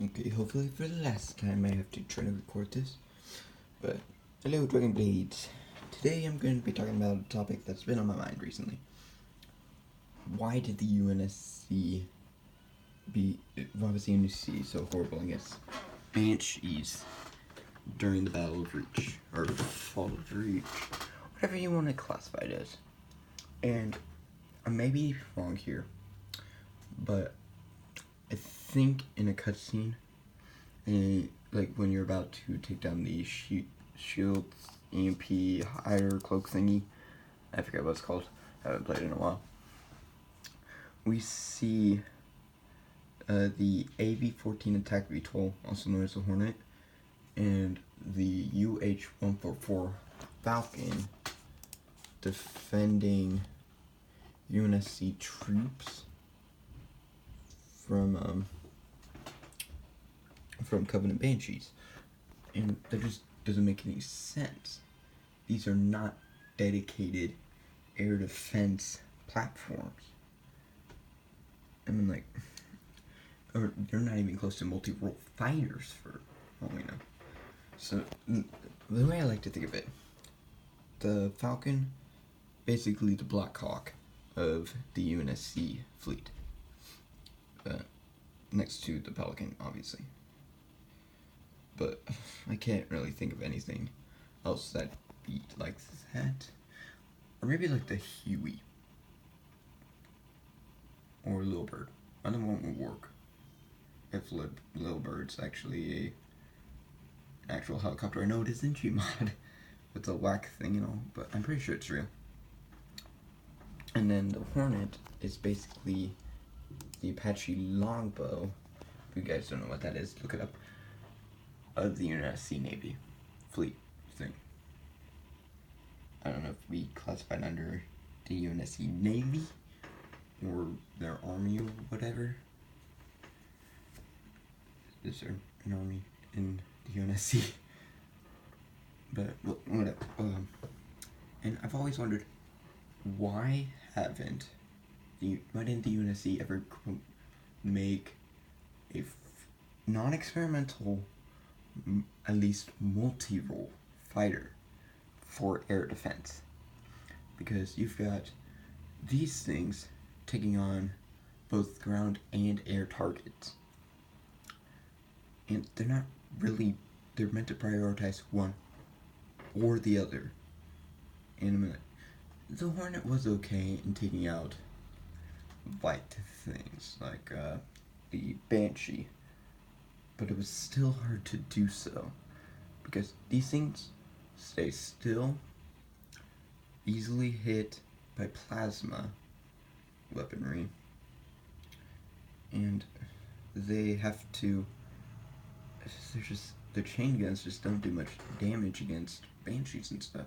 Okay, hopefully for the last time I have to try to record this. But, hello Dragon Blades. Today I'm going to be talking about a topic that's been on my mind recently. Why did the UNSC why was the UNSC so horrible against Banshees during the Battle of Reach, or Fall of Reach, whatever you want to classify it as. And I may be wrong here, but I think in a cutscene, like when you're about to take down the shields, EMP, higher cloak thingy, I forget what it's called, I haven't played it in a while, we see the AV-14 attack VTOL, also known as the Hornet, and the UH-144 Falcon defending UNSC troops from Covenant Banshees, and that just doesn't make any sense. These are not dedicated air defense platforms. I mean, like, or they're not even close to multi-role fighters for all we know. So the way I like to think of it, the Falcon, basically the Black Hawk of the UNSC fleet, next to the Pelican, obviously. But I can't really think of anything else that be like that. Or maybe like the Huey. Or Little Bird. Either one would work. If Little Bird's actually an actual helicopter. I know it is in Gmod with the whack thing and all, but I'm pretty sure it's real. And then the Hornet is basically the Apache longbow. If you guys don't know what that is, look it up. Of the UNSC Navy fleet thing. I don't know if we classified under the UNSC Navy or their army or whatever. Is there an army in the UNSC? But whatever. And I've always wondered, why didn't the UNSC ever make a non-experimental, at least multi-role fighter for air defense? Because you've got these things taking on both ground and air targets, and they're not really, they're meant to prioritize one or the other. And the Hornet was okay in taking out light things like the Banshee, but it was still hard to do so because these things stay still, easily hit by plasma weaponry, and they have to, their chain guns just don't do much damage against Banshees and stuff.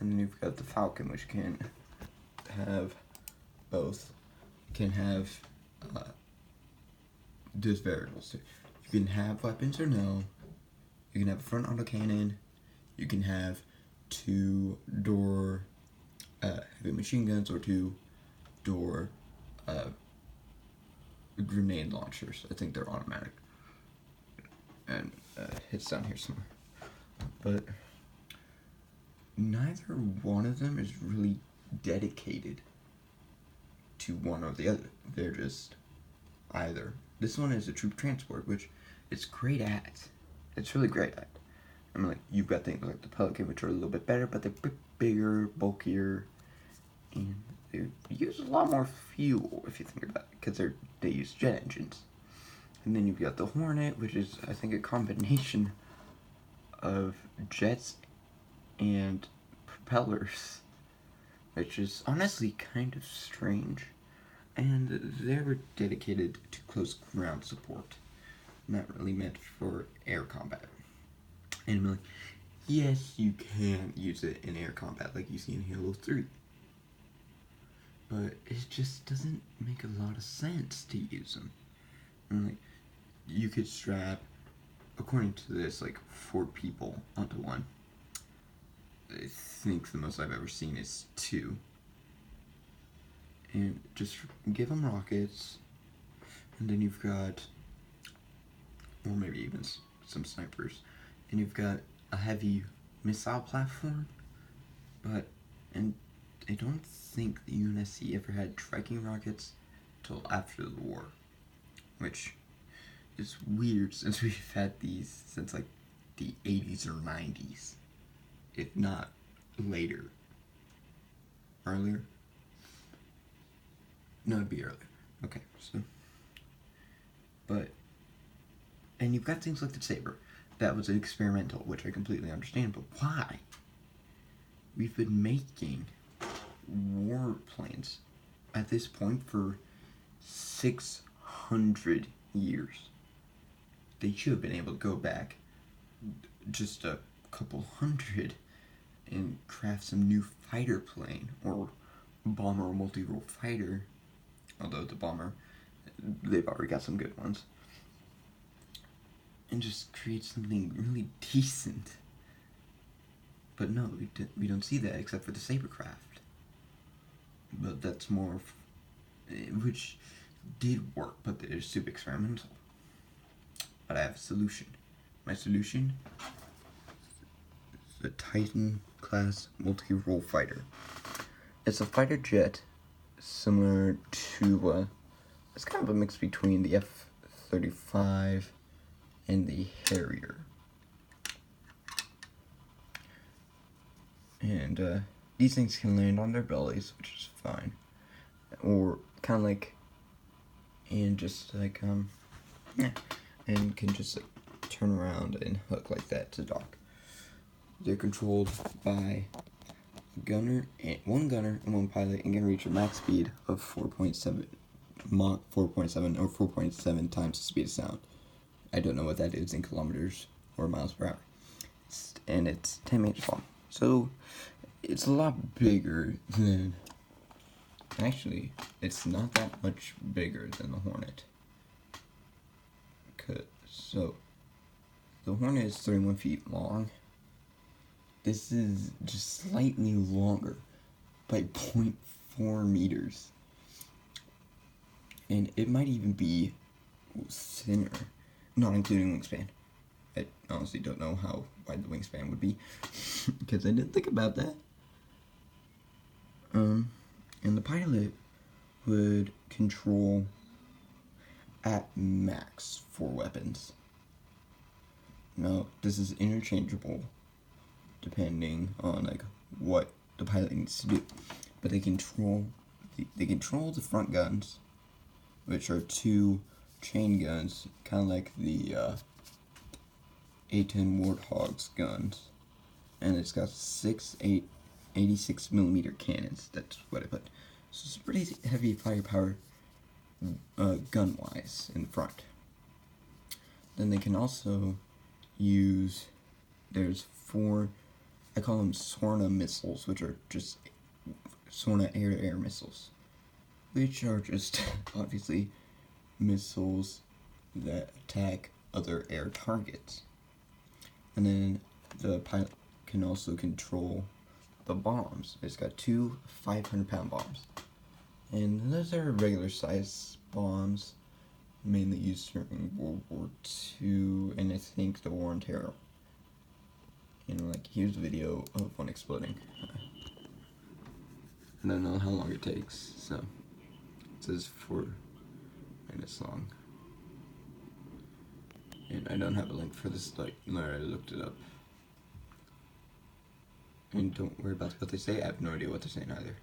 And then you've got the Falcon, which can have both. Can have just variables. You can have weapons or no. You can have a front autocannon. You can have two-door heavy machine guns or two-door grenade launchers. I think they're automatic. And it's down here somewhere. But neither one of them is really dedicated to one or the other. They're just either. This one is a troop transport, which it's great at. It's really great at. I mean, like, you've got things like the Pelican, which are a little bit better, but they're a bit bigger, bulkier, and they use a lot more fuel, if you think about it, because they use jet engines. And then you've got the Hornet, which is, I think, a combination of jets and propellers, which is honestly kind of strange. And they were dedicated to close ground support, not really meant for air combat. And I'm like, yes, you can use it in air combat like you see in Halo 3. But it just doesn't make a lot of sense to use them. And like, you could strap, according to this, like 4 people onto one. I think the most I've ever seen is 2. And just give them rockets, and then you've got or maybe even some snipers. And you've got a heavy missile platform, but and I don't think the UNSC ever had striking rockets till after the war, which is weird since we've had these since like the 80s or 90s, if not later. Earlier? No, it'd be earlier. Okay, so. But, and you've got things like the Saber. That was experimental, which I completely understand, but why? We've been making warplanes at this point for 600 years. They should have been able to go back just a couple hundred and craft some new fighter plane or bomber or multi-role fighter. Although the bomber, they've already got some good ones. And just create something really decent. But no, we don't see that except for the Sabercraft. But that's more, which did work, but it is super experimental. But I have a solution. My solution is the Titan class multi-role fighter. It's a fighter jet similar to, it's kind of a mix between the F-35 and the Harrier. And these things can land on their bellies, which is fine. Or kind of like, and just like, and can just like turn around and hook like that to dock. They're controlled by one gunner and one pilot, and can reach a max speed of 4.7 or 4.7 times the speed of sound. I don't know what that is in kilometers or miles per hour. And it's 10 meters long. So it's a lot bigger than, actually, it's not that much bigger than the Hornet. So the Hornet is 31 feet long. This is just slightly longer by 0.4 meters. And it might even be thinner, not including wingspan. I honestly don't know how wide the wingspan would be, because I didn't think about that. And the pilot would control at max 4 weapons. Now, this is interchangeable depending on like what the pilot needs to do, but they control the front guns, which are 2 chain guns, kind of like the A-10 Warthog's guns, and it's got 86mm cannons. That's what I put. So it's pretty heavy firepower gun-wise in front. Then they can also use, there's 4, I call them Sorna missiles, which are just Sorna air-to-air missiles, which are just obviously missiles that attack other air targets. And then the pilot can also control the bombs. It's got 2 500-pound bombs. And those are regular size bombs, mainly used during World War II and I think the War on Terror. And like, here's a video of one exploding. I don't know how long it takes, so it says 4 minutes long. And I don't have a link for this, like, I looked it up. And don't worry about what they say, I have no idea what they're saying either.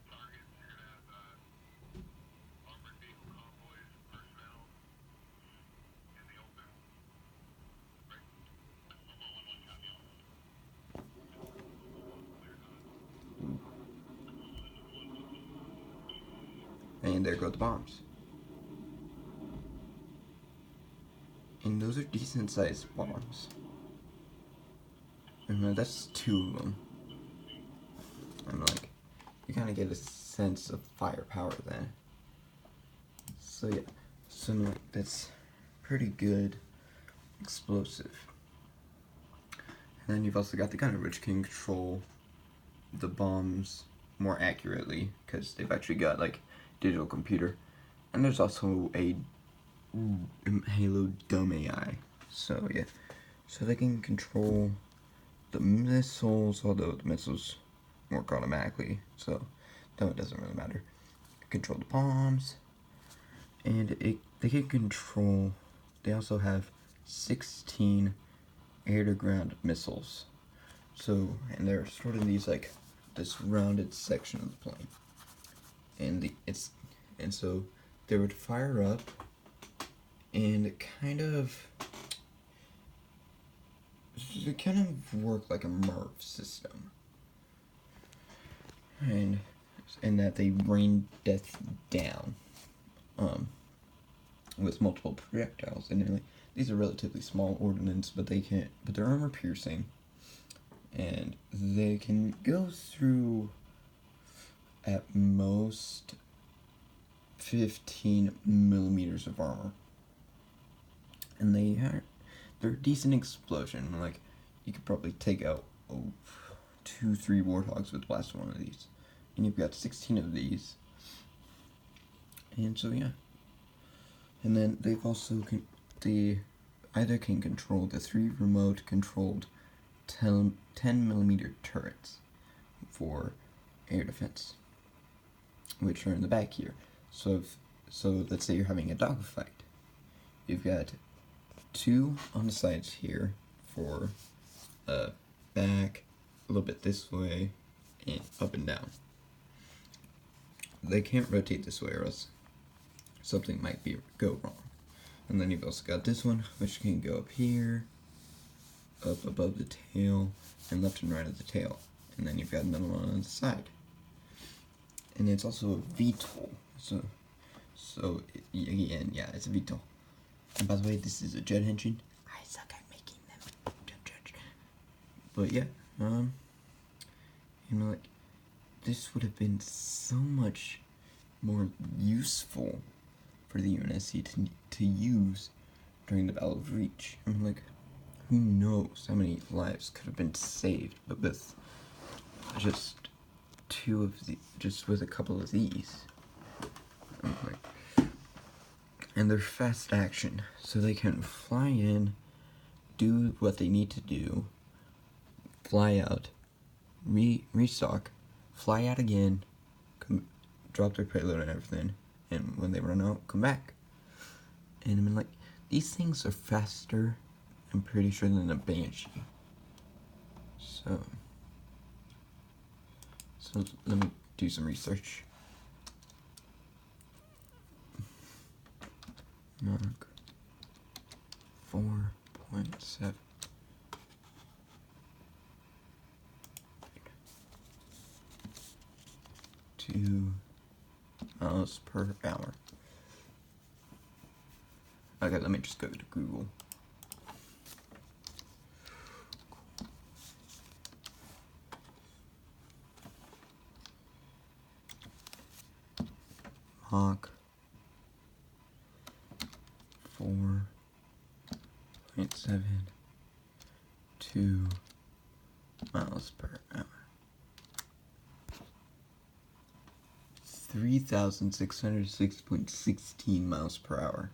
And there go the bombs. And those are decent sized bombs. And that's 2 of them. And like, you kind of get a sense of firepower then. So yeah, so that's pretty good explosive. And then you've also got the gunner, which can control the bombs more accurately, because they've actually got like digital computer. And there's also a Halo dumb AI, So yeah, so they can control the missiles, although the missiles work automatically, so it doesn't really matter. Control the bombs, and they can control. They also have 16 air-to-ground missiles. So, and they're stored in these like this rounded section of the plane, and so they would fire up, and it kind of work like a MIRV system, and that they rain death down, with multiple projectiles, and these are relatively small ordnance, but they're armor piercing, and they can go through at most 15 millimeters of armor, and they're a decent explosion. Like, you could probably take out 2-3 warthogs with the blast one of these, and you've got 16 of these, and so yeah. And then they've also they either can control the 3 remote controlled 10 millimeter turrets for air defense, which are in the back here. So let's say you're having a dogfight. You've got 2 on the sides here for back, a little bit this way, and up and down. They can't rotate this way or else something might go wrong. And then you've also got this one, which can go up here, up above the tail, and left and right of the tail. And then you've got another one on the side. And it's also a VTOL. So again, yeah, it's a VTOL. And by the way, this is a jet engine. I suck at making them. But yeah, like, this would have been so much more useful for the UNSC to use during the Battle of Reach. Like, who knows how many lives could have been saved, but with just with a couple of these. And they're fast action, so they can fly in, do what they need to do, fly out, restock, fly out again, drop their payload and everything, and when they run out, come back. And like, these things are faster, I'm pretty sure, than a Banshee. So let me do some research. Mark 4.7. 2 miles per hour. Okay, let me just go to Google. Mach 4.7, 2 miles per hour. 3,606.16 miles per hour.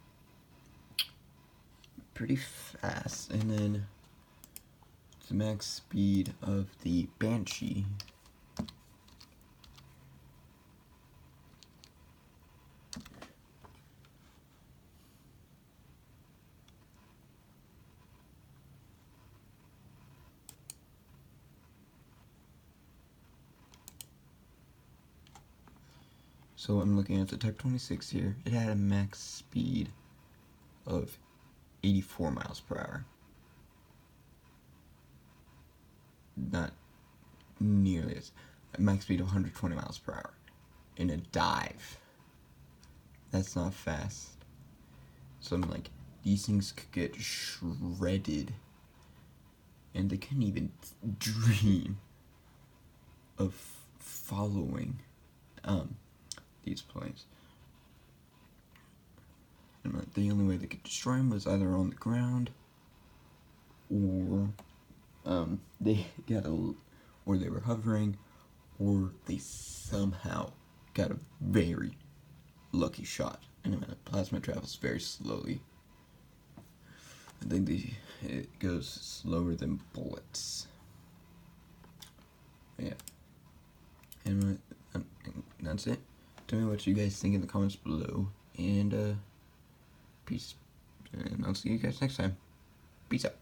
Pretty fast. And then the max speed of the Banshee . So I'm looking at the Type 26 here. It had a max speed of 84 miles per hour. Not nearly as a max speed of 120 miles per hour in a dive. That's not fast. So I'm like, these things could get shredded, and they couldn't even dream of following these planes. And like, the only way they could destroy them was either on the ground, or they were hovering, or they somehow got a very lucky shot. And the plasma travels very slowly. I think it goes slower than bullets. Yeah. And that's it. Tell me what you guys think in the comments below. And peace. And I'll see you guys next time. Peace out.